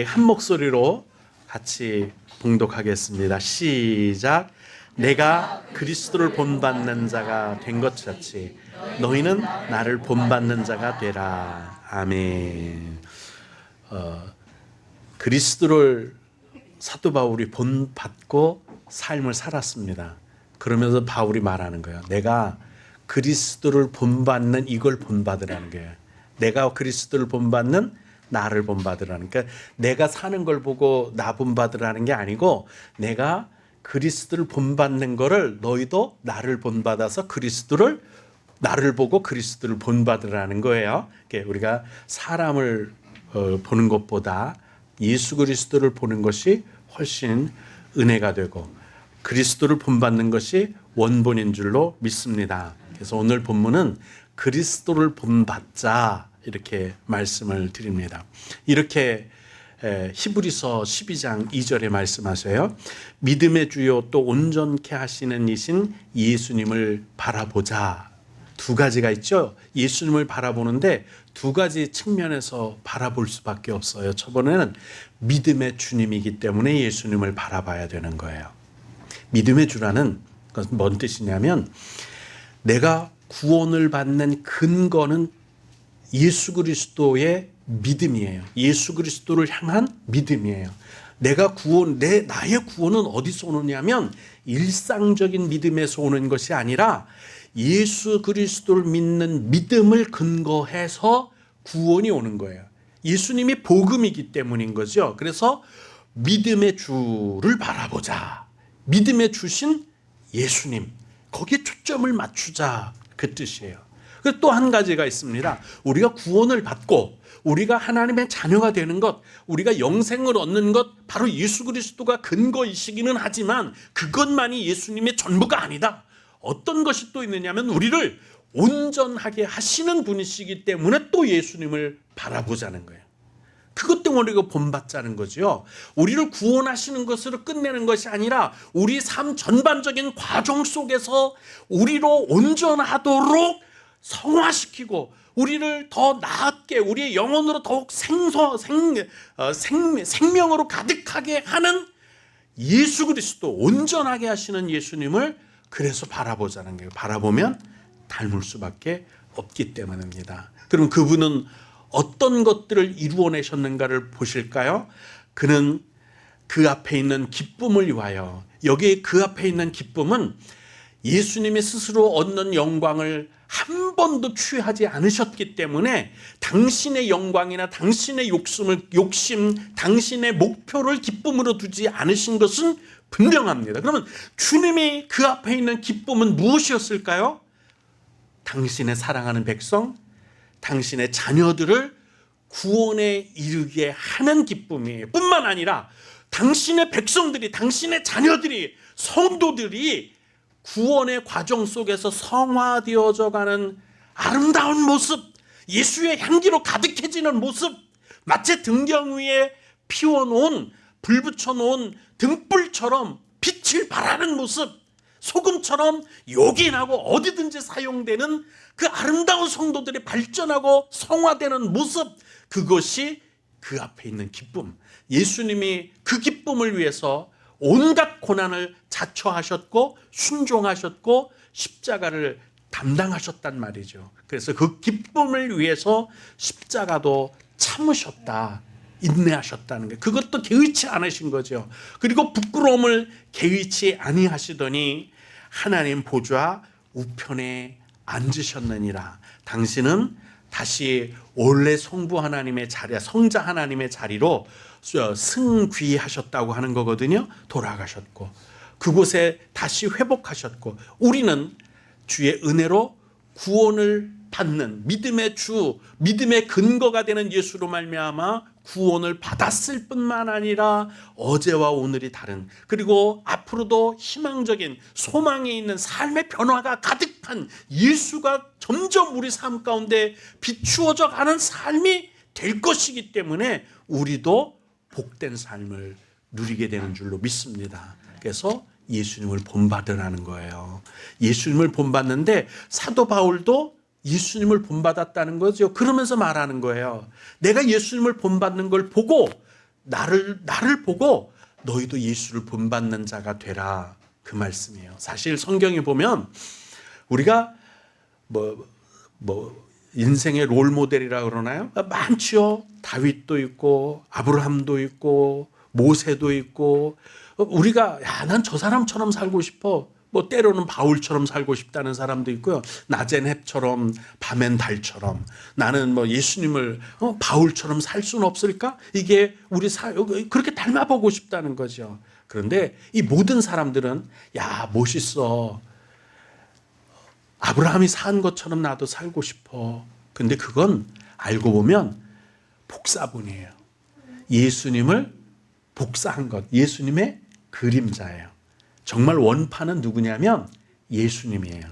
한 목소리로 같이 봉독하겠습니다. 시작. 내가 그리스도를 본받는 자가 된 것 같이 너희는 나를 본받는 자가 되라. 아멘. 그리스도를 사도 바울이 본받고 삶을 살았습니다. 그러면서 바울이 말하는 거예요. 내가 그리스도를 본받는 이걸 본받으라는 거예요. 내가 그리스도를 본받는 나를 본받으라는, 그러니까 내가 사는 걸 보고 나 본받으라는 게 아니고 내가 그리스도를 본받는 거를 너희도 나를 본받아서 그리스도를 나를 보고 그리스도를 본받으라는 거예요. 우리가 사람을 보는 것보다 예수 그리스도를 보는 것이 훨씬 은혜가 되고 그리스도를 본받는 것이 원본인 줄로 믿습니다. 그래서 오늘 본문은 그리스도를 본받자 이렇게 말씀을 드립니다. 이렇게 히브리서 12장 2절에 말씀하세요. 믿음의 주요 또 온전케 하시는 이신 예수님을 바라보자. 두 가지가 있죠. 예수님을 바라보는데 두 가지 측면에서 바라볼 수밖에 없어요. 첫 번째는 믿음의 주님이기 때문에 예수님을 바라봐야 되는 거예요. 믿음의 주라는 것은 뭔 뜻이냐면 내가 구원을 받는 근거는 예수 그리스도의 믿음이에요. 예수 그리스도를 향한 믿음이에요. 나의 구원은 어디서 오느냐면 일상적인 믿음에서 오는 것이 아니라 예수 그리스도를 믿는 믿음을 근거해서 구원이 오는 거예요. 예수님이 복음이기 때문인 거죠. 그래서 믿음의 주를 바라보자. 믿음의 주신 예수님, 거기에 초점을 맞추자, 그 뜻이에요. 또 한 가지가 있습니다. 우리가 구원을 받고 우리가 하나님의 자녀가 되는 것, 우리가 영생을 얻는 것, 바로 예수 그리스도가 근거이시기는 하지만 그것만이 예수님의 전부가 아니다. 어떤 것이 또 있느냐면 우리를 온전하게 하시는 분이시기 때문에 또 예수님을 바라보자는 거예요. 그것 때문에 우리가 본받자는 거죠. 우리를 구원하시는 것으로 끝내는 것이 아니라 우리 삶 전반적인 과정 속에서 우리로 온전하도록 성화시키고 우리를 더 나았게 우리의 영혼으로 더욱 생명으로 가득하게 하는 예수 그리스도, 온전하게 하시는 예수님을 그래서 바라보자는 거예요. 바라보면 닮을 수밖에 없기 때문입니다. 그럼 그분은 어떤 것들을 이루어내셨는가를 보실까요? 그는 그 앞에 있는 기쁨을 위하여, 여기 그 앞에 있는 기쁨은 예수님이 스스로 얻는 영광을 한 번도 취하지 않으셨기 때문에 당신의 영광이나 당신의 욕심, 당신의 목표를 기쁨으로 두지 않으신 것은 분명합니다. 그러면 주님이 그 앞에 있는 기쁨은 무엇이었을까요? 당신의 사랑하는 백성, 당신의 자녀들을 구원에 이르게 하는 기쁨이에요. 뿐만 아니라 당신의 백성들이, 당신의 자녀들이, 성도들이 구원의 과정 속에서 성화되어져 가는 아름다운 모습, 예수의 향기로 가득해지는 모습, 마치 등경 위에 피워놓은, 불 붙여놓은 등불처럼 빛을 발하는 모습, 소금처럼 요긴하고 어디든지 사용되는 그 아름다운 성도들이 발전하고 성화되는 모습, 그것이 그 앞에 있는 기쁨. 예수님이 그 기쁨을 위해서 온갖 고난을 자처하셨고 순종하셨고 십자가를 담당하셨단 말이죠. 그래서 그 기쁨을 위해서 십자가도 참으셨다, 인내하셨다는 게, 그것도 개의치 않으신 거죠. 그리고 부끄러움을 개의치 아니하시더니 하나님 보좌 우편에 앉으셨느니라. 당신은 다시 원래 성부 하나님의 자리, 성자 하나님의 자리로 승귀하셨다고 하는 거거든요. 돌아가셨고 그곳에 다시 회복하셨고, 우리는 주의 은혜로 구원을 받는 믿음의 주, 믿음의 근거가 되는 예수로 말미암아 구원을 받았을 뿐만 아니라 어제와 오늘이 다른, 그리고 앞으로도 희망적인 소망이 있는 삶의 변화가 가득한 예수가 점점 우리 삶 가운데 비추어져 가는 삶이 될 것이기 때문에 우리도 복된 삶을 누리게 되는 줄로 믿습니다. 그래서 예수님을 본받으라는 거예요. 예수님을 본받는데 사도 바울도 예수님을 본받았다는 거죠. 그러면서 말하는 거예요. 내가 예수님을 본받는 걸 보고 나를 보고 너희도 예수를 본받는 자가 되라, 그 말씀이에요. 사실 성경에 보면 우리가 인생의 롤 모델이라 그러나요? 많지요. 다윗도 있고 아브라함도 있고 모세도 있고, 우리가 난 저 사람처럼 살고 싶어, 때로는 바울처럼 살고 싶다는 사람도 있고요. 낮엔 햇처럼 밤엔 달처럼, 나는 예수님을 바울처럼 살 수는 없을까? 이게 그렇게 닮아보고 싶다는 거죠. 그런데 이 모든 사람들은 멋있어, 아브라함이 산 것처럼 나도 살고 싶어. 근데 그건 알고 보면 복사본이에요. 예수님을 복사한 것, 예수님의 그림자예요. 정말 원판은 누구냐면 예수님이에요.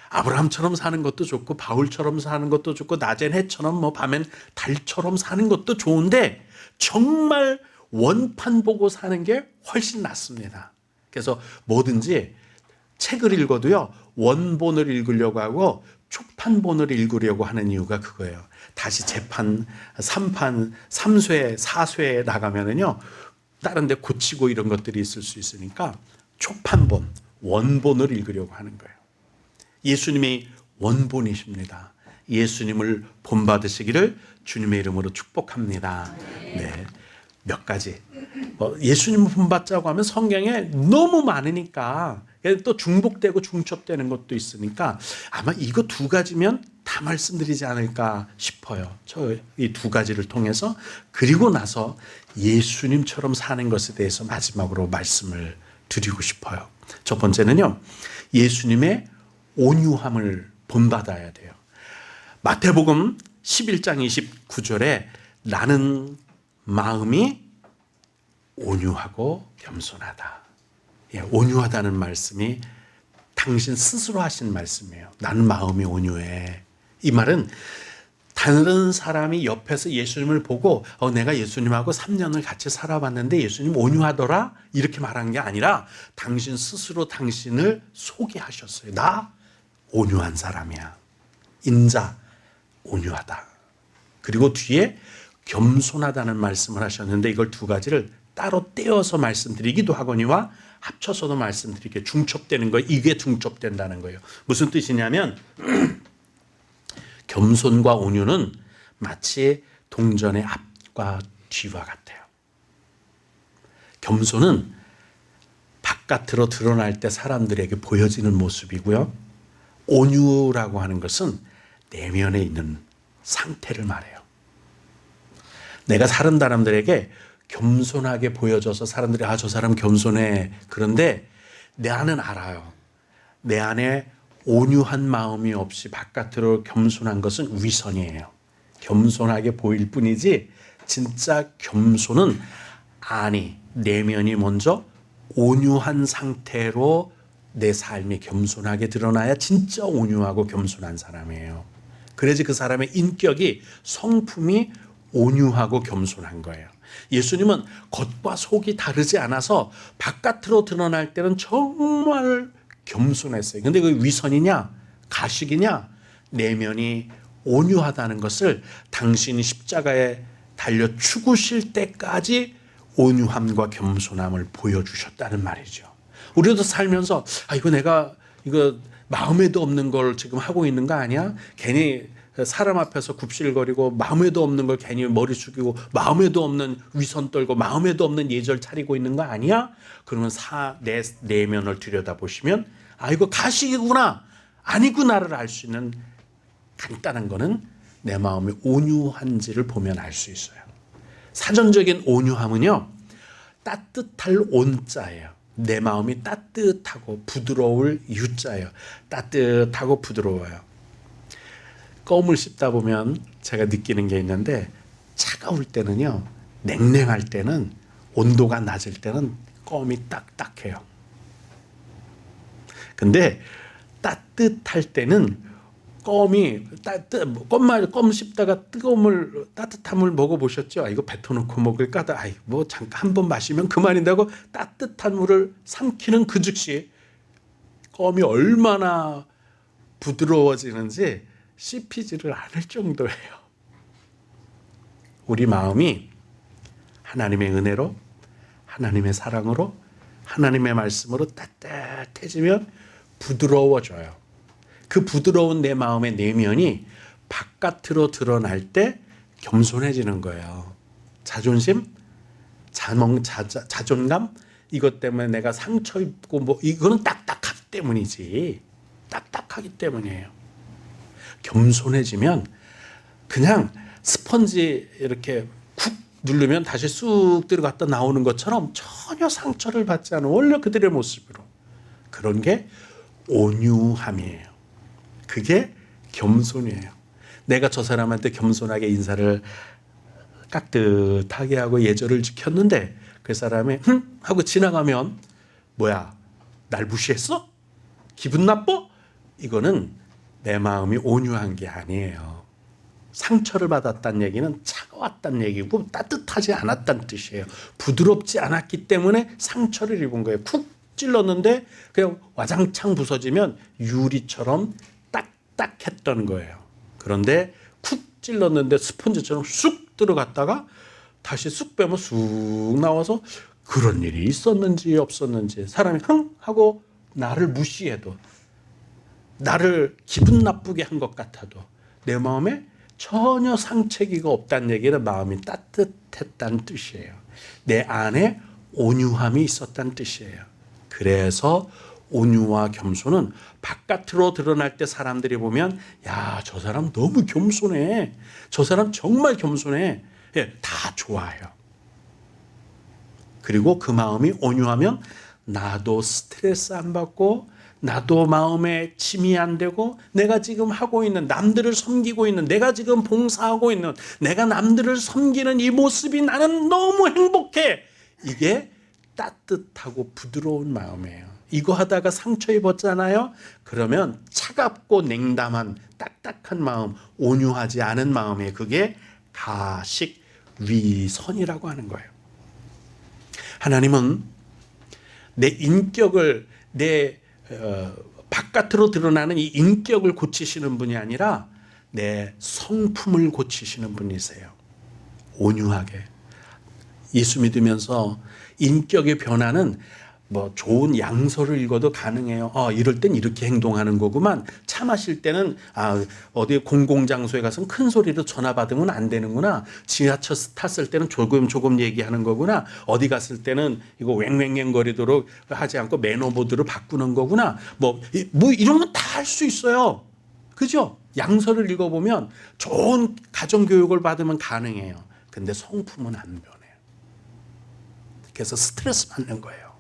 아브라함처럼 사는 것도 좋고 바울처럼 사는 것도 좋고 낮엔 해처럼 밤엔 달처럼 사는 것도 좋은데 정말 원판 보고 사는 게 훨씬 낫습니다. 그래서 뭐든지 책을 읽어도요, 원본을 읽으려고 하고 초판본을 읽으려고 하는 이유가 그거예요. 다시 재판 3판 3쇄 4쇄에 나가면은요, 다른 데 고치고 이런 것들이 있을 수 있으니까 초판본, 원본을 읽으려고 하는 거예요. 예수님이 원본이십니다. 예수님을 본받으시기를 주님의 이름으로 축복합니다. 네, 몇 가지. 예수님을 본받자고 하면 성경에 너무 많으니까 또 중복되고 중첩되는 것도 있으니까 아마 이거 두 가지면 다 말씀드리지 않을까 싶어요. 저 이 두 가지를 통해서, 그리고 나서 예수님처럼 사는 것에 대해서 마지막으로 말씀을 드리고 싶어요. 첫 번째는요, 예수님의 온유함을 본받아야 돼요. 마태복음 11장 29절에 나는 마음이 온유하고 겸손하다. 온유하다는 말씀이 당신 스스로 하신 말씀이에요. 나는 마음이 온유해. 이 말은 다른 사람이 옆에서 예수님을 보고 내가 예수님하고 3년을 같이 살아봤는데 예수님 온유하더라, 이렇게 말한 게 아니라 당신 스스로 당신을 소개하셨어요. 나 온유한 사람이야. 인자 온유하다. 그리고 뒤에 겸손하다는 말씀을 하셨는데 이걸 두 가지를 따로 떼어서 말씀드리기도 하거니와 합쳐서도 말씀드리게, 중첩되는 거, 이게 중첩된다는 거예요. 무슨 뜻이냐면 겸손과 온유는 마치 동전의 앞과 뒤와 같아요. 겸손은 바깥으로 드러날 때 사람들에게 보여지는 모습이고요, 온유라고 하는 것은 내면에 있는 상태를 말해요. 내가 다른 사람들에게 겸손하게 보여져서 사람들이 저 사람 겸손해, 그런데 내 안은 알아요. 내 안에 온유한 마음이 없이 바깥으로 겸손한 것은 위선이에요. 겸손하게 보일 뿐이지 진짜 겸손은 내면이 먼저 온유한 상태로 내 삶이 겸손하게 드러나야 진짜 온유하고 겸손한 사람이에요. 그래야지 그 사람의 인격이, 성품이 온유하고 겸손한 거예요. 예수님은 겉과 속이 다르지 않아서 바깥으로 드러날 때는 정말 겸손했어요. 근데 그 위선이냐 가식이냐, 내면이 온유하다는 것을 당신이 십자가에 달려 죽으실 때까지 온유함과 겸손함을 보여주셨다는 말이죠. 우리도 살면서 내가 마음에도 없는 걸 지금 하고 있는 거 아니야? 괜히 사람 앞에서 굽실거리고 마음에도 없는 걸 괜히 머리 숙이고 마음에도 없는 위선 떨고 마음에도 없는 예절 차리고 있는 거 아니야? 그러면 내 내면을 들여다보시면 이거 가식이구나, 아니구나를 알 수 있는 간단한 거는 내 마음이 온유한지를 보면 알 수 있어요. 사전적인 온유함은요, 따뜻할 온자예요. 내 마음이 따뜻하고 부드러울 유자예요. 따뜻하고 부드러워요. 껌을 씹다 보면 제가 느끼는 게 있는데, 차가울 때는요, 냉랭할 때는, 온도가 낮을 때는 껌이 딱딱해요. 근데 따뜻할 때는 껌 씹다가 따뜻함을 먹어보셨죠? 이거 뱉어놓고 먹을까? 잠깐 한 번 마시면 그만인다고 따뜻한 물을 삼키는 그 즉시 껌이 얼마나 부드러워지는지 씹히지를 않을 정도예요. 우리 마음이 하나님의 은혜로, 하나님의 사랑으로, 하나님의 말씀으로 따뜻해지면 부드러워져요. 그 부드러운 내 마음의 내면이 바깥으로 드러날 때 겸손해지는 거예요. 자존심, 자존감, 이것 때문에 내가 상처 입고 뭐 이거는 딱딱하기 때문이지. 딱딱하기 때문이에요. 겸손해지면 그냥 스펀지 이렇게 쿡 누르면 다시 쑥 들어갔다 나오는 것처럼 전혀 상처를 받지 않은 원래 그들의 모습으로. 그런 게 온유함이에요. 그게 겸손이에요. 내가 저 사람한테 겸손하게 인사를 깍듯하게 하고 예절을 지켰는데 그 사람이 하고 지나가면 뭐야, 날 무시했어? 기분 나빠? 이거는 내 마음이 온유한 게 아니에요. 상처를 받았다는 얘기는 차가웠다는 얘기고 따뜻하지 않았다는 뜻이에요. 부드럽지 않았기 때문에 상처를 입은 거예요. 쿡 찔렀는데 그냥 와장창 부서지면 유리처럼 딱딱했던 거예요. 그런데 쿡 찔렀는데 스펀지처럼 쑥 들어갔다가 다시 쑥 빼면 쑥 나와서 그런 일이 있었는지 없었는지, 사람이 하고 나를 무시해도, 나를 기분 나쁘게 한 것 같아도 내 마음에 전혀 상처기가 없다는 얘기는 마음이 따뜻했다는 뜻이에요. 내 안에 온유함이 있었다는 뜻이에요. 그래서 온유와 겸손은 바깥으로 드러날 때 사람들이 보면 야, 저 사람 너무 겸손해. 저 사람 정말 겸손해. 예, 다 좋아해요. 그리고 그 마음이 온유하면 나도 스트레스 안 받고 나도 마음에 짐이 안 되고 내가 지금 하고 있는, 남들을 섬기고 있는, 내가 지금 봉사하고 있는, 내가 남들을 섬기는 이 모습이 나는 너무 행복해. 이게 따뜻하고 부드러운 마음이에요. 이거 하다가 상처 입었잖아요. 그러면 차갑고 냉담한 딱딱한 마음, 온유하지 않은 마음이에요. 그게 가식위선이라고 하는 거예요. 하나님은 내 인격을, 내 바깥으로 드러나는 이 인격을 고치시는 분이 아니라 내 성품을 고치시는 분이세요. 온유하게. 예수 믿으면서 인격의 변화는 뭐 좋은 양서를 읽어도 가능해요. 이럴 땐 이렇게 행동하는 거구만. 차 마실 때는 어디 공공장소에 가서 큰 소리로 전화 받으면 안 되는구나. 지하철 탔을 때는 조금 얘기하는 거구나. 어디 갔을 때는 이거 왱왱거리도록 하지 않고 매너 모드로 바꾸는 거구나. 뭐 이런 건 다 할 수 있어요. 그죠? 양서를 읽어보면 좋은 가정교육을 받으면 가능해요. 근데 성품은 안 변해요. 그래서 스트레스 받는 거예요.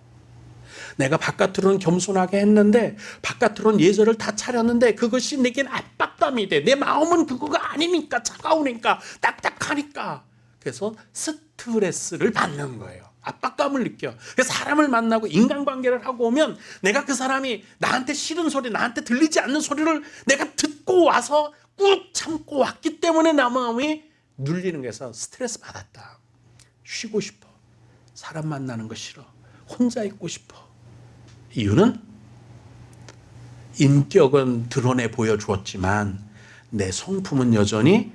내가 바깥으로는 겸손하게 했는데, 바깥으로는 예절을 다 차렸는데 그것이 내겐 압박감이 돼. 내 마음은 그거가 아니니까, 차가우니까, 딱딱하니까. 그래서 스트레스를 받는 거예요. 압박감을 느껴. 그래서 사람을 만나고 인간관계를 하고 오면 내가 그 사람이 나한테 싫은 소리, 나한테 들리지 않는 소리를 내가 듣고 와서 꾹 참고 왔기 때문에 내 마음이 눌리는 거에서 스트레스 받았다. 쉬고 싶어. 사람 만나는 거 싫어. 혼자 있고 싶어. 이유는 인격은 드러내 보여주었지만 내 성품은 여전히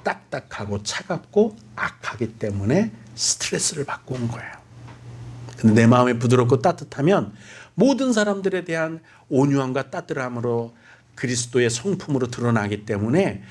딱딱하고 차갑고 악하기 때문에 스트레스를 받고 온 거예요. 근데 내 마음이 부드럽고 따뜻하면 모든 사람들에 대한 온유함과 따뜻함으로 그리스도의 성품으로 드러나기 때문에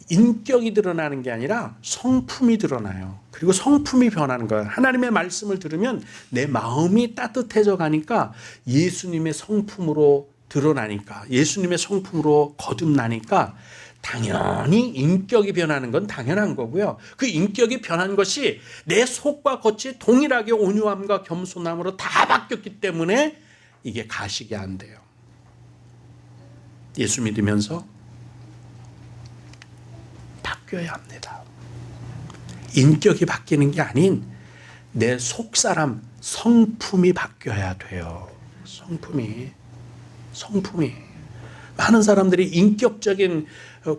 인격이 드러나는 게 아니라 성품이 드러나요. 그리고 성품이 변하는 거예요. 하나님의 말씀을 들으면 내 마음이 따뜻해져 가니까 예수님의 성품으로 드러나니까, 예수님의 성품으로 거듭나니까 당연히 인격이 변하는 건 당연한 거고요. 그 인격이 변한 것이 내 속과 겉이 동일하게 온유함과 겸손함으로 다 바뀌었기 때문에 이게 가식이 안 돼요. 예수 믿으면서 바뀌어야 합니다. 인격이 바뀌는 게 아닌 내 속사람, 성품이 바뀌어야 돼요. 성품이. 많은 사람들이 인격적인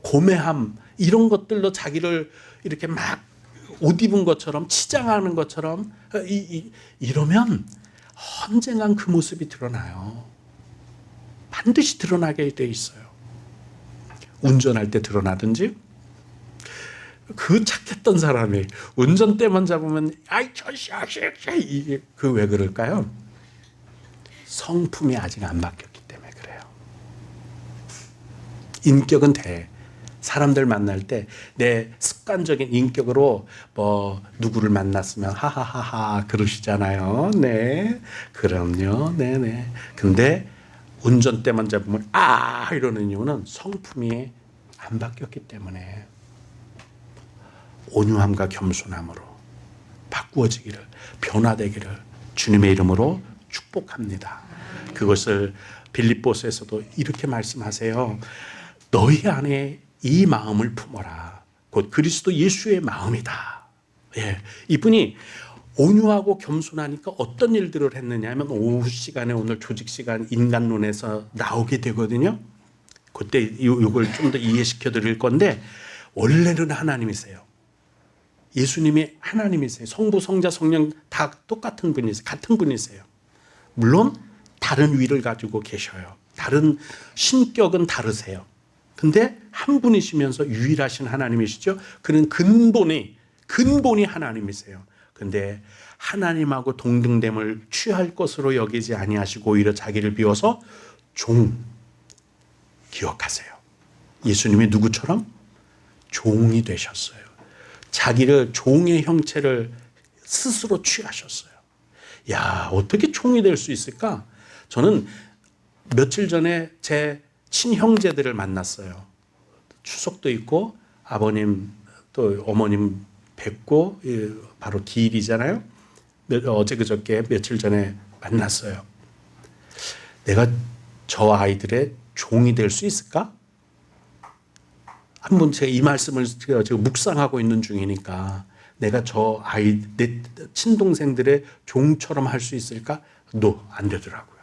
고매함, 이런 것들로 자기를 이렇게 막 옷 입은 것처럼 치장하는 것처럼 이러면 언젠간 그 모습이 드러나요. 반드시 드러나게 돼 있어요. 운전할 때 드러나든지, 그 착했던 사람이 운전대만 잡으면 아이 저 자식 이게 그 왜 그럴까요? 성품이 아직 안 바뀌었기 때문에 그래요. 인격은 돼. 사람들 만날 때 내 습관적인 인격으로 뭐 누구를 만났으면 하하하하 그러시잖아요. 네, 그럼요. 네네. 근데 운전대만 잡으면 아 이러는 이유는 성품이 안 바뀌었기 때문에 온유함과 겸손함으로 바꾸어지기를 변화되기를 주님의 이름으로 축복합니다. 그것을 빌립보서에서도 이렇게 말씀하세요. 너희 안에 이 마음을 품어라. 곧 그리스도 예수의 마음이다. 예, 이분이 온유하고 겸손하니까 어떤 일들을 했느냐 하면 오후 시간에 오늘 조직 시간 인간론에서 나오게 되거든요. 그때 이걸 좀 더 이해시켜 드릴 건데 원래는 하나님이세요. 예수님이 하나님이세요. 성부, 성자, 성령 다 똑같은 분이세요. 같은 분이세요. 물론 다른 위를 가지고 계셔요. 다른 신격은 다르세요. 근데 한 분이시면서 유일하신 하나님이시죠. 그는 근본이 하나님이세요. 근데 하나님하고 동등됨을 취할 것으로 여기지 아니하시고 오히려 자기를 비워서 종 기억하세요. 예수님이 누구처럼? 종이 되셨어요. 자기를 종의 형체를 스스로 취하셨어요. 야, 어떻게 종이 될 수 있을까? 저는 며칠 전에 제 친형제들을 만났어요. 추석도 있고 아버님 또 어머님 뵙고 바로 기일이잖아요. 어제 그저께 며칠 전에 만났어요. 내가 저 아이들의 종이 될 수 있을까? 한 번 제가 이 말씀을 지금 묵상하고 있는 중이니까 내가 저 아이 내 친동생들의 종처럼 할 수 있을까? 안 되더라고요.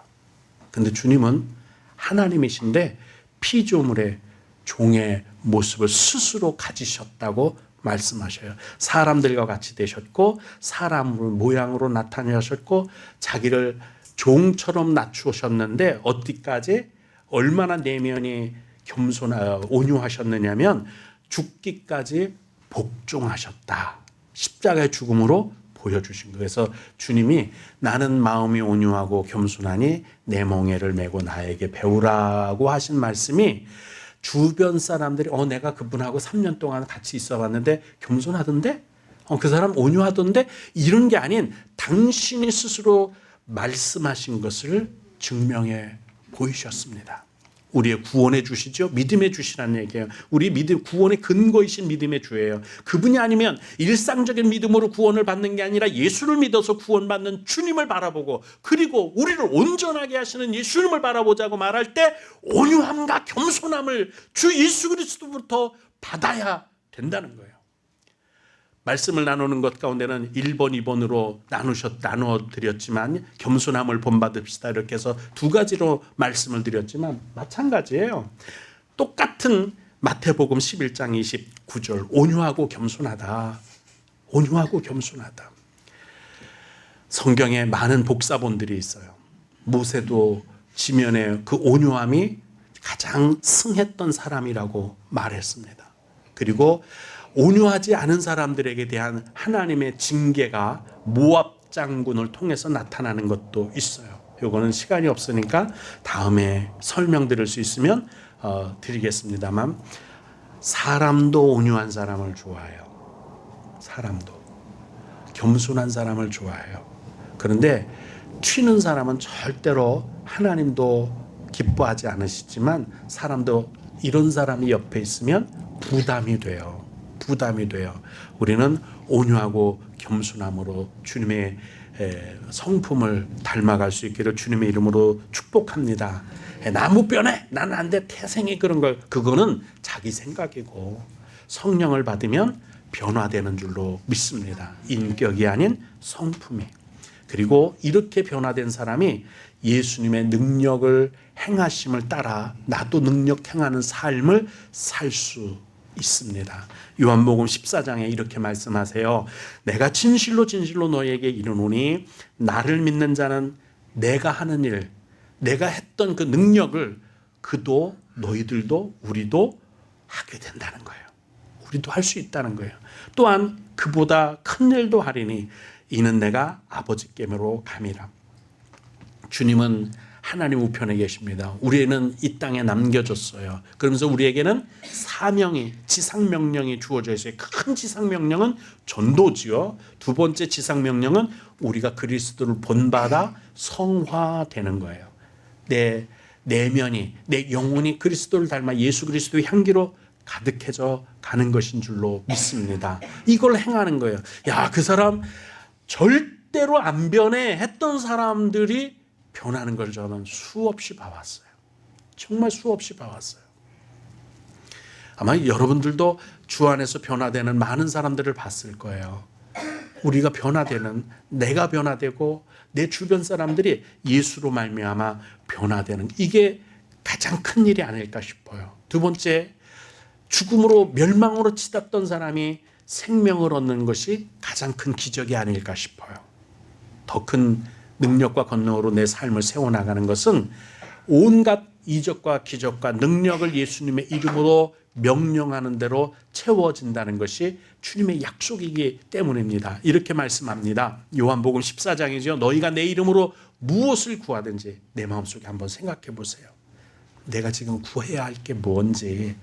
근데 주님은 하나님이신데 피조물의 종의 모습을 스스로 가지셨다고 말씀하셔요. 사람들과 같이 되셨고 사람 모양으로 나타나셨고 자기를 종처럼 낮추셨는데 어디까지 얼마나 내면이 온유하셨느냐면 죽기까지 복종하셨다. 십자가의 죽음으로 보여주신 거예요. 그래서 주님이 나는 마음이 온유하고 겸손하니 내 멍에를 메고 나에게 배우라고 하신 말씀이 주변 사람들이 내가 그분하고 3년 동안 같이 있어 봤는데 겸손하던데? 그 사람 온유하던데? 이런 게 아닌 당신이 스스로 말씀하신 것을 증명해 보이셨습니다. 우리의 구원해 주시죠. 믿음의 주시라는 얘기예요. 우리 믿음 구원의 근거이신 믿음의 주예요. 그분이 아니면 일상적인 믿음으로 구원을 받는 게 아니라 예수를 믿어서 구원받는 주님을 바라보고 그리고 우리를 온전하게 하시는 예수님을 바라보자고 말할 때 온유함과 겸손함을 주 예수 그리스도부터 받아야 된다는 거예요. 말씀을 나누는 것 가운데는 1번, 2번으로 나누어 드렸지만 겸손함을 본받읍시다 이렇게 해서 두 가지로 말씀을 드렸지만 마찬가지예요. 똑같은 마태복음 11장 29절 온유하고 겸손하다. 온유하고 겸손하다. 성경에 많은 복사본들이 있어요. 모세도 지면에 그 온유함이 가장 승했던 사람이라고 말했습니다. 그리고 온유하지 않은 사람들에게 대한 하나님의 징계가 모압 장군을 통해서 나타나는 것도 있어요. 요거는 시간이 없으니까 다음에 설명드릴 수 있으면 드리겠습니다만 사람도 온유한 사람을 좋아해요. 사람도 겸손한 사람을 좋아해요. 그런데 튀는 사람은 절대로 하나님도 기뻐하지 않으시지만 사람도 이런 사람이 옆에 있으면 부담이 돼요. 우리는 온유하고 겸손함으로 주님의 성품을 닮아갈 수 있기를 주님의 이름으로 축복합니다. 나무 뼈네 나는 안 돼 태생이 그런 걸 그거는 자기 생각이고 성령을 받으면 변화되는 줄로 믿습니다. 인격이 아닌 성품이. 그리고 이렇게 변화된 사람이 예수님의 능력을 행하심을 따라 나도 능력 행하는 삶을 살 수 있습니다. 요한복음 14장에 이렇게 말씀하세요. 내가 진실로 너희에게 이르노니 나를 믿는 자는 내가 하는 일, 내가 했던 그 능력을 그도 너희들도 우리도 하게 된다는 거예요. 우리도 할 수 있다는 거예요. 또한 그보다 큰 일도 하리니 이는 내가 아버지께로 감이라. 주님은 하나님 우편에 계십니다. 우리는 이 땅에 남겨졌어요. 그러면서 우리에게는 사명이, 지상명령이 주어져 있어요. 큰 지상명령은 전도지요. 두 번째 지상명령은 우리가 그리스도를 본받아 성화되는 거예요. 내 내면이, 내 영혼이 그리스도를 닮아 예수 그리스도의 향기로 가득해져 가는 것인 줄로 믿습니다. 이걸 행하는 거예요. 야, 그 사람 절대로 안 변해 했던 사람들이 변하는 걸 저는 수없이 봐왔어요. 정말 수없이 봐왔어요. 아마 여러분들도 주 안에서 변화되는 많은 사람들을 봤을 거예요. 우리가 변화되는, 내가 변화되고 내 주변 사람들이 예수로 말미암아 변화되는, 이게 가장 큰 일이 아닐까 싶어요. 두 번째, 죽음으로 멸망으로 치닫던 사람이 생명을 얻는 것이 가장 큰 기적이 아닐까 싶어요. 더 큰 능력과 권능으로 내 삶을 세워나가는 것은 온갖 이적과 기적과 능력을 예수님의 이름으로 명령하는 대로 채워진다는 것이 주님의 약속이기 때문입니다. 이렇게 말씀합니다. 요한복음 14장이죠. 너희가 내 이름으로 무엇을 구하든지, 내 마음속에 한번 생각해 보세요. 내가 지금 구해야 할 게 뭔지,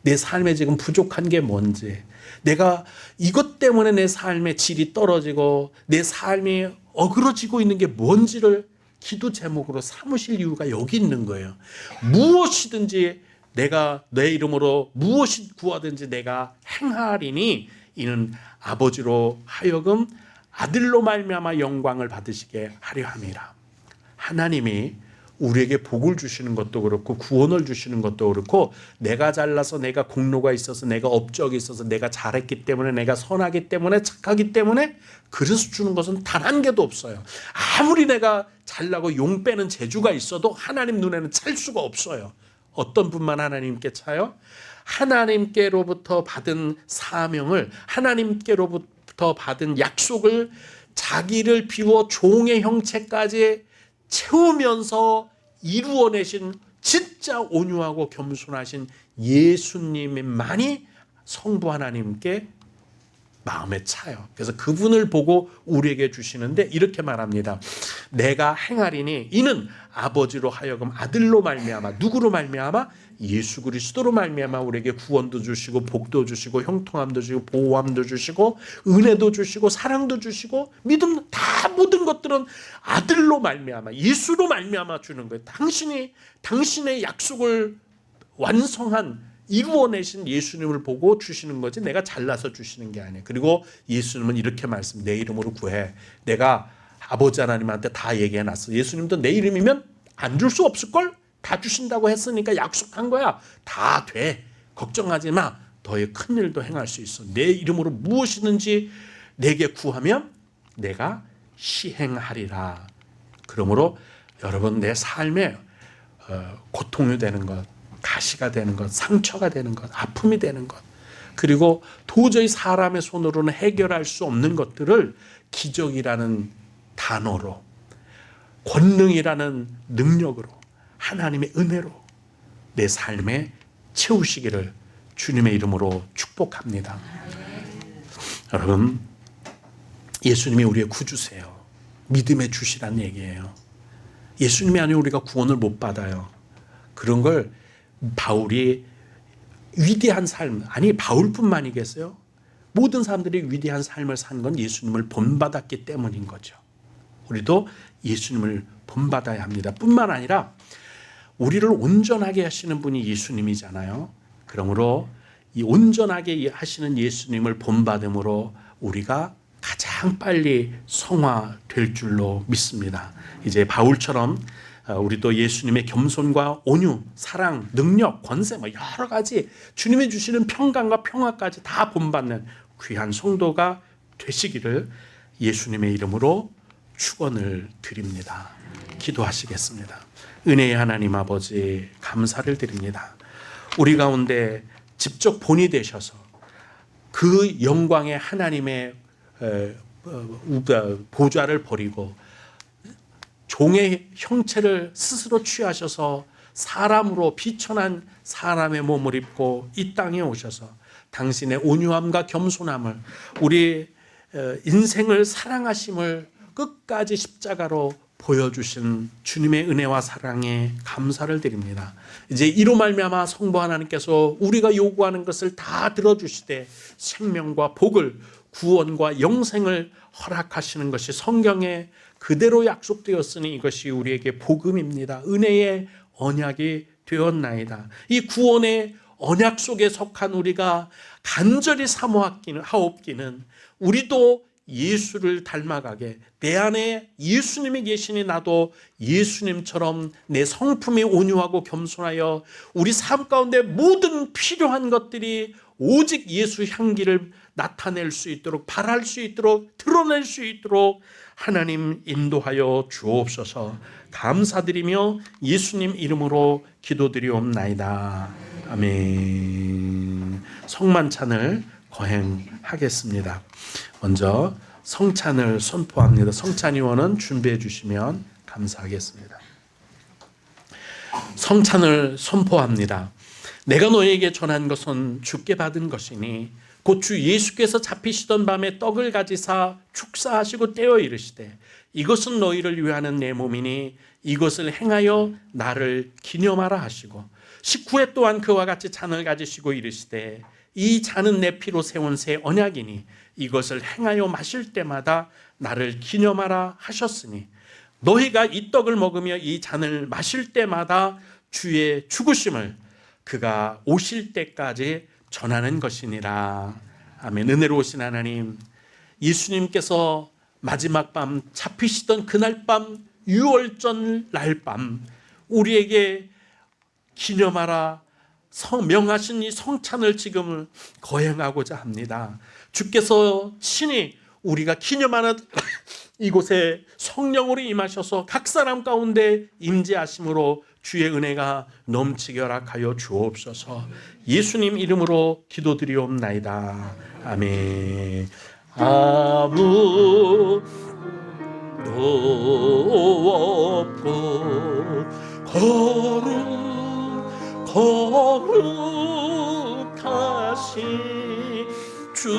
내 삶에 지금 부족한 게 뭔지, 내가 이것 때문에 내 삶의 질이 떨어지고 내 삶이 어그러지고 있는 게 뭔지를 기도 제목으로 삼으실 이유가 여기 있는 거예요. 무엇이든지 내가 내 이름으로 무엇이 구하든지 내가 행하리니 이는 아버지로 하여금 아들로 말미암아 영광을 받으시게 하려 함이라. 하나님이 우리에게 복을 주시는 것도 그렇고 구원을 주시는 것도 그렇고, 내가 잘나서, 내가 공로가 있어서, 내가 업적이 있어서, 내가 잘했기 때문에, 내가 선하기 때문에, 착하기 때문에 그래서 주는 것은 단 한 개도 없어요. 아무리 내가 잘나고 용 빼는 재주가 있어도 하나님 눈에는 찰 수가 없어요. 어떤 분만 하나님께 차요? 하나님께로부터 받은 사명을, 하나님께로부터 받은 약속을 자기를 비워 종의 형체까지 채우면서 이루어내신 진짜 온유하고 겸손하신 예수님만이 성부 하나님께 마음에 차요. 그래서 그분을 보고 우리에게 주시는데 이렇게 말합니다. 내가 행하리니 이는 아버지로 하여금 아들로 말미암아, 누구로 말미암아? 예수 그리스도로 말미암아 우리에게 구원도 주시고 복도 주시고 형통함도 주시고 보호함도 주시고 은혜도 주시고 사랑도 주시고 믿음, 다 모든 것들은 아들로 말미암아, 예수로 말미암아 주는 거예요. 당신의 약속을 완성한, 이루어내신 예수님을 보고 주시는 거지 내가 잘나서 주시는 게 아니에요. 그리고 예수님은 이렇게 말씀, 내 이름으로 구해. 내가 아버지 하나님한테 다 얘기해놨어. 예수님도 내 이름이면 안 줄 수 없을걸? 다 주신다고 했으니까 약속한 거야. 다 돼. 걱정하지 마. 너의 큰 일도 행할 수 있어. 내 이름으로 무엇이든지 내게 구하면 내가 시행하리라. 그러므로 여러분, 내 삶에 고통이 되는 것, 가시가 되는 것, 상처가 되는 것, 아픔이 되는 것, 그리고 도저히 사람의 손으로는 해결할 수 없는 것들을 기적이라는 단어로, 권능이라는 능력으로, 하나님의 은혜로 내 삶에 채우시기를 주님의 이름으로 축복합니다. 여러분, 예수님이 우리의 구주세요. 믿음의 주시란 얘기예요. 예수님이 아니면 우리가 구원을 못 받아요. 그런 걸 바울이 위대한 삶, 아니 바울뿐만이겠어요? 모든 사람들이 위대한 삶을 산 건 예수님을 본받았기 때문인 거죠. 우리도 예수님을 본받아야 합니다. 뿐만 아니라 우리를 온전하게 하시는 분이 예수님이잖아요. 그러므로 이 온전하게 하시는 예수님을 본받음으로 우리가 가장 빨리 성화될 줄로 믿습니다. 이제 바울처럼 우리도 예수님의 겸손과 온유, 사랑, 능력, 권세, 여러 가지 주님이 주시는 평강과 평화까지 다 본받는 귀한 성도가 되시기를 예수님의 이름으로 축원을 드립니다. 기도하시겠습니다. 은혜의 하나님 아버지, 감사를 드립니다. 우리 가운데 직접 본이 되셔서 그 영광의 하나님의 보좌를 버리고 종의 형체를 스스로 취하셔서 사람으로, 비천한 사람의 몸을 입고 이 땅에 오셔서 당신의 온유함과 겸손함을, 우리 인생을 사랑하심을 끝까지 십자가로 보여주신 주님의 은혜와 사랑에 감사를 드립니다. 이제 이로 말미암아 성부 하나님께서 우리가 요구하는 것을 다 들어주시되 생명과 복을, 구원과 영생을 허락하시는 것이 성경에 그대로 약속되었으니 이것이 우리에게 복음입니다. 은혜의 언약이 되었나이다. 이 구원의 언약 속에 속한 우리가 간절히 사모하옵기는 우리도 예수를 닮아가게, 내 안에 예수님이 계시니 나도 예수님처럼 내 성품이 온유하고 겸손하여 우리 삶 가운데 모든 필요한 것들이 오직 예수 향기를 나타낼 수 있도록, 발할 수 있도록, 드러낼 수 있도록 하나님 인도하여 주옵소서. 감사드리며 예수님 이름으로 기도드리옵나이다. 아멘. 성만찬을 거행하겠습니다. 먼저 성찬을 선포합니다. 성찬위원은 준비해 주시면 감사하겠습니다. 성찬을 선포합니다. 내가 너에게 전한 것은 주께 받은 것이니 곧 주 예수께서 잡히시던 밤에 떡을 가지사 축사하시고 떼어 이르시되 이것은 너희를 위하는 내 몸이니 이것을 행하여 나를 기념하라 하시고 19회 또한 그와 같이 잔을 가지시고 이르시되 이 잔은 내 피로 세운 새 언약이니 이것을 행하여 마실 때마다 나를 기념하라 하셨으니 너희가 이 떡을 먹으며 이 잔을 마실 때마다 주의 죽으심을 그가 오실 때까지 전하는 것이니라. 아멘. 은혜로우신 하나님, 예수님께서 마지막 밤 잡히시던 그날 밤, 유월절 날 밤 우리에게 기념하라 명하신 이 성찬을 지금 거행하고자 합니다. 주께서 친히 우리가 기념하는 이곳에 성령으로 임하셔서 각 사람 가운데 임재하심으로 주의 은혜가 넘치게 허락하여 주옵소서. 예수님 이름으로 기도드리옵나이다. 아멘. 아무도 없고 거룩하신 주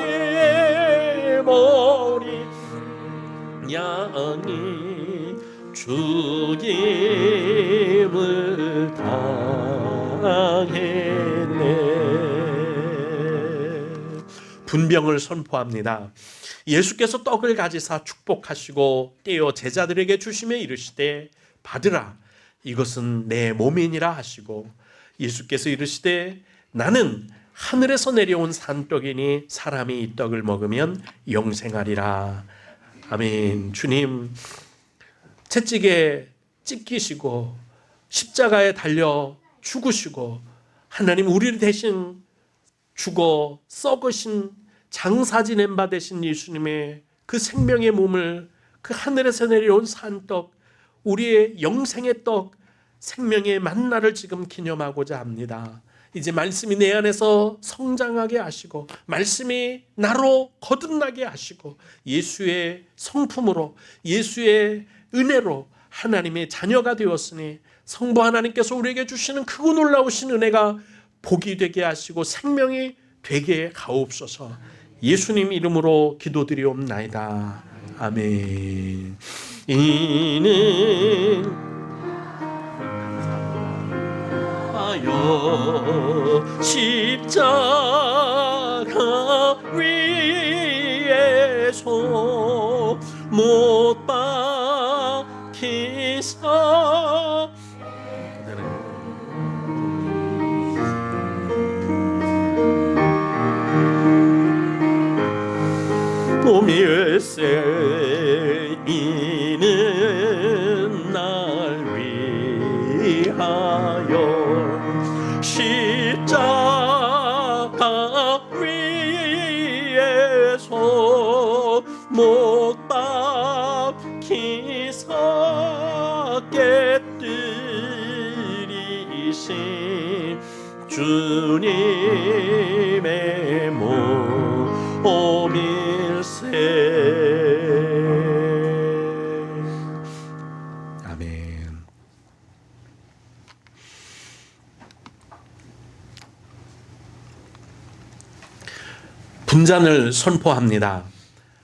하나님의 머리 양이 죽임을 당했네. 분병을 선포합니다. 예수께서 떡을 가지사 축복하시고 떼어 제자들에게 주시며 이르시되 받으라 이것은 내 몸이니라 하시고 예수께서 이르시되 나는 하늘에서 내려온 산떡이니 사람이 이 떡을 먹으면 영생하리라. 아멘. 주님 채찍에 찢기시고 십자가에 달려 죽으시고 하나님 우리를 대신 죽어 썩으신 장사 지낸 바 되신 예수님의 그 생명의 몸을 그 하늘에서 내려온 산떡 우리의 영생의 떡 생명의 만나를 지금 기념하고자 합니다. 이제 말씀이 내 안에서 성장하게 하시고 말씀이 나로 거듭나게 하시고 예수의 성품으로 예수의 은혜로 하나님의 자녀가 되었으니 성부 하나님께서 우리에게 주시는 크고 놀라우신 은혜가 복이 되게 하시고 생명이 되게 가옵소서. 예수님 이름으로 기도드리옵나이다. 아멘. 이는 십자가 위에서 못 박히사 몸일세 이는 날 위하여 십자가 위에서 못 박히사 깨뜨리신 주님의 몸일세. 아멘. 분잔을 선포합니다.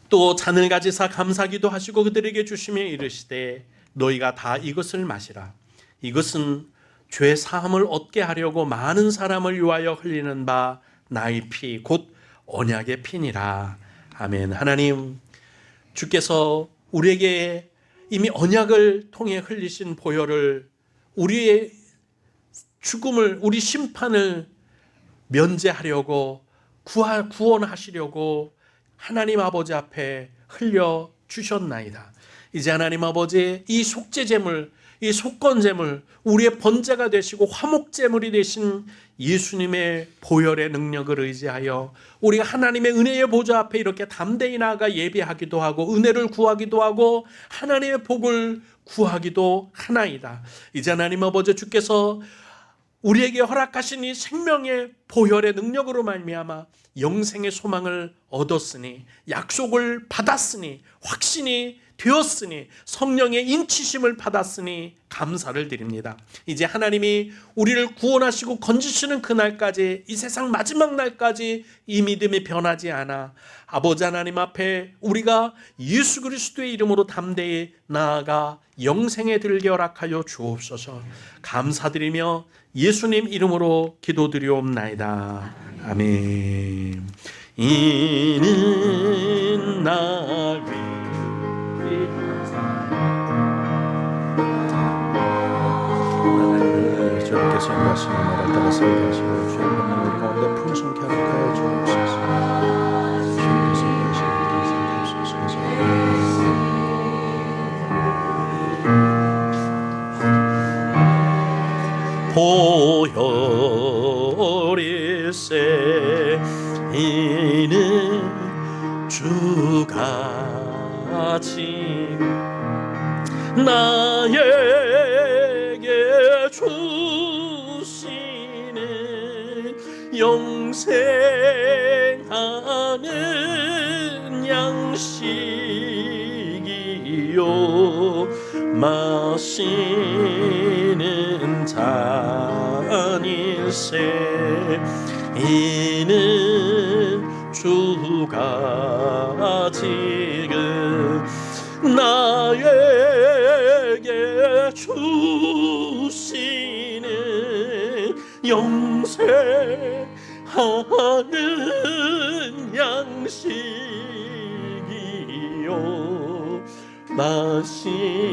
또 잔을 가지사 감사기도 하시고 그들에게 주시며 이르시되 너희가 다 이것을 마시라. 이것은 죄 사함을 얻게 하려고 많은 사람을 위하여 흘리는 바 나의 피 곧 언약의 피니라. 아멘. 하나님, 주께서 우리에게 이미 언약을 통해 흘리신 보혈을, 우리의 죽음을, 우리 심판을 면제하려고, 구원하시려고 하나님 아버지 앞에 흘려 주셨나이다. 이제 하나님 아버지, 이 속죄제물, 이 속건제물, 우리의 번제가 되시고 화목제물이 되신 예수님의 보혈의 능력을 의지하여 우리가 하나님의 은혜의 보좌 앞에 이렇게 담대히 나아가 예배하기도 하고 은혜를 구하기도 하고 하나님의 복을 구하기도 하나이다. 이제 하나님 아버지, 주께서 우리에게 허락하신 이 생명의 보혈의 능력으로 말미암아 영생의 소망을 얻었으니, 약속을 받았으니, 확신이 되었으니, 성령의 인치심을 받았으니 감사를 드립니다. 이제 하나님이 우리를 구원하시고 건지시는 그날까지, 이 세상 마지막 날까지 이 믿음이 변하지 않아 아버지 하나님 앞에 우리가 예수 그리스도의 이름으로 담대히 나아가 영생에 들게 허락하여 주옵소서. 감사드리며 예수님 이름으로 기도드리옵나이다. 아멘. 이는 날 위해 하나님을 주님께서 인도하시는 나라를 따라 살게 하시고 주의 권능을 우리 가운데 풍성케 하여 주옵소서. 주님께서 인도하시는 나라를 살게 하옵소서. 보혈일세 이는 주가 지금 나에게 주시는 영생하는 양식이요 마시는 잔일세 이는 주가 지금 나에게 주시는 영생하는 양식이요 마시는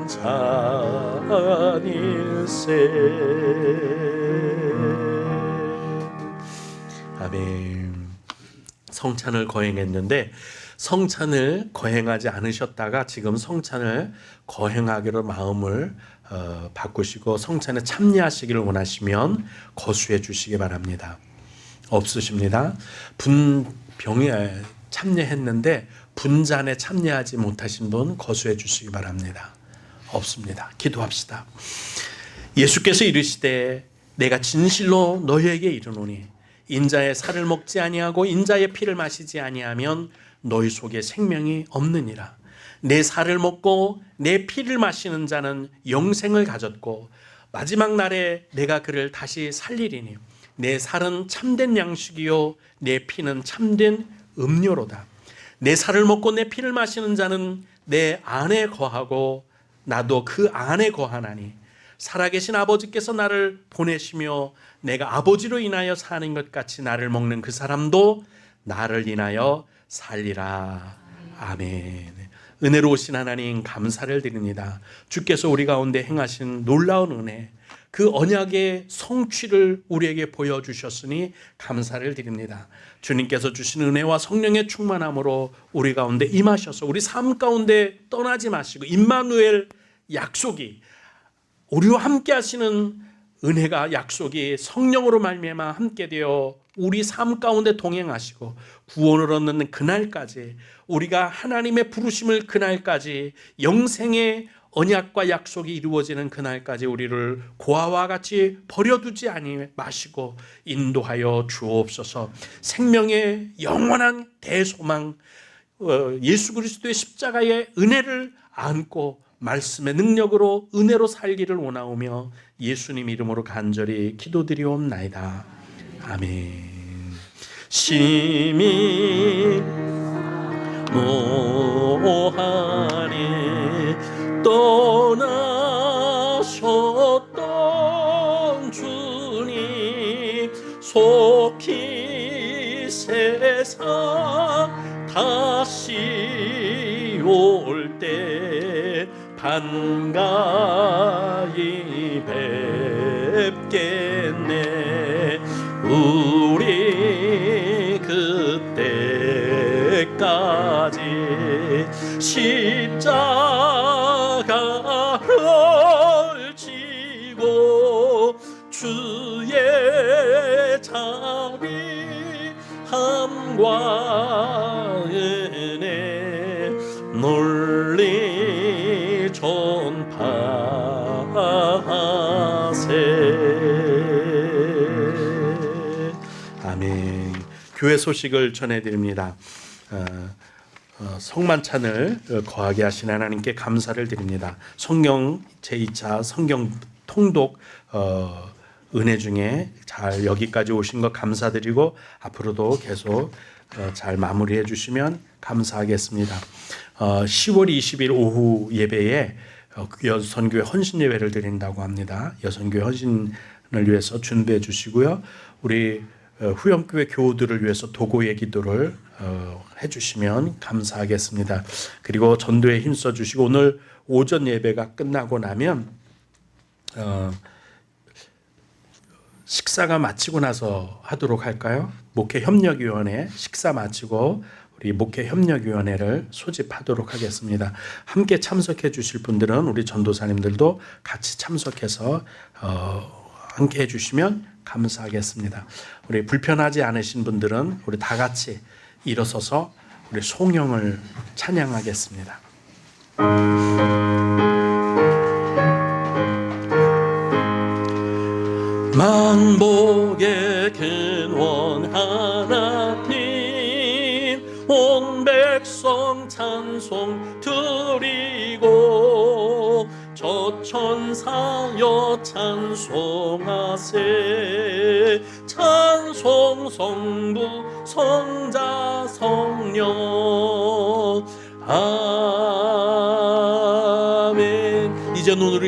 잔일세. 아멘. 성찬을 거행했는데 성찬을 거행하지 않으셨다가 지금 성찬을 거행하기로 마음을 바꾸시고 성찬에 참여하시기를 원하시면 거수해 주시기 바랍니다. 없으십니다. 분병에 참여했는데 분잔에 참여하지 못하신 분 거수해 주시기 바랍니다. 없습니다. 기도합시다. 예수께서 이르시되 내가 진실로 너희에게 이르노니 인자의 살을 먹지 아니하고 인자의 피를 마시지 아니하면 너희 속에 생명이 없느니라. 내 살을 먹고 내 피를 마시는 자는 영생을 가졌고 마지막 날에 내가 그를 다시 살리리니 내 살은 참된 양식이요 내 피는 참된 음료로다. 내 살을 먹고 내 피를 마시는 자는 내 안에 거하고 나도 그 안에 거하나니 살아계신 아버지께서 나를 보내시며 내가 아버지로 인하여 사는 것 같이 나를 먹는 그 사람도 나를 인하여 살리라. 아멘. 은혜로우신 하나님 감사를 드립니다. 주께서 우리 가운데 행하신 놀라운 은혜, 그 언약의 성취를 우리에게 보여주셨으니 감사를 드립니다. 주님께서 주신 은혜와 성령의 충만함으로 우리 가운데 임하셔서 우리 삶 가운데 떠나지 마시고 임마누엘 약속이, 우리와 함께 하시는 은혜가, 약속이 성령으로 말미암아 함께 되어 우리 삶 가운데 동행하시고 구원을 얻는 그날까지, 우리가 하나님의 부르심을 그날까지, 영생의 언약과 약속이 이루어지는 그날까지 우리를 고아와 같이 버려두지 마시고 인도하여 주옵소서. 생명의 영원한 대소망 예수 그리스도의 십자가의 은혜를 안고 말씀의 능력으로 은혜로 살기를 원하오며 예수님 이름으로 간절히 기도드리옵나이다. 아멘. 심히 노하니 떠나셨던 주님 속히 세상 다시 올 때 반가이 뵙겠네. 우리 그때까지 십자가를 지고 주의 자비함과 은혜 널리 전파하세. 아멘. 교회 소식을 전해드립니다. 성만찬을 거하게 하신 하나님께 감사를 드립니다. 성경 제2차 성경 통독 은혜 중에 잘 여기까지 오신 것 감사드리고 앞으로도 계속 잘 마무리해 주시면 감사하겠습니다. 10월 20일 오후 예배에 여선교회 헌신 예배를 드린다고 합니다. 여선교회 헌신을 위해서 준비해 주시고요. 우리 후영교회 교우들을 위해서 도고의 기도를 해주시면 감사하겠습니다. 그리고 전도에 힘써 주시고 오늘 오전 예배가 끝나고 나면 식사가 마치고 나서 하도록 할까요? 목회협력위원회 식사 마치고 우리 목회협력위원회를 소집하도록 하겠습니다. 함께 참석해 주실 분들은 우리 전도사님들도 같이 참석해서 함께 해주시면 감사하겠습니다. 우리 불편하지 않으신 분들은 우리 다 같이 일어서서 우리 송영을 찬양하겠습니다. 만복의 근원 하나님 온 백성 찬송 드리고 저 천사여 찬송하세. 찬송 성부 성자 성령 아멘. 이제 눈으로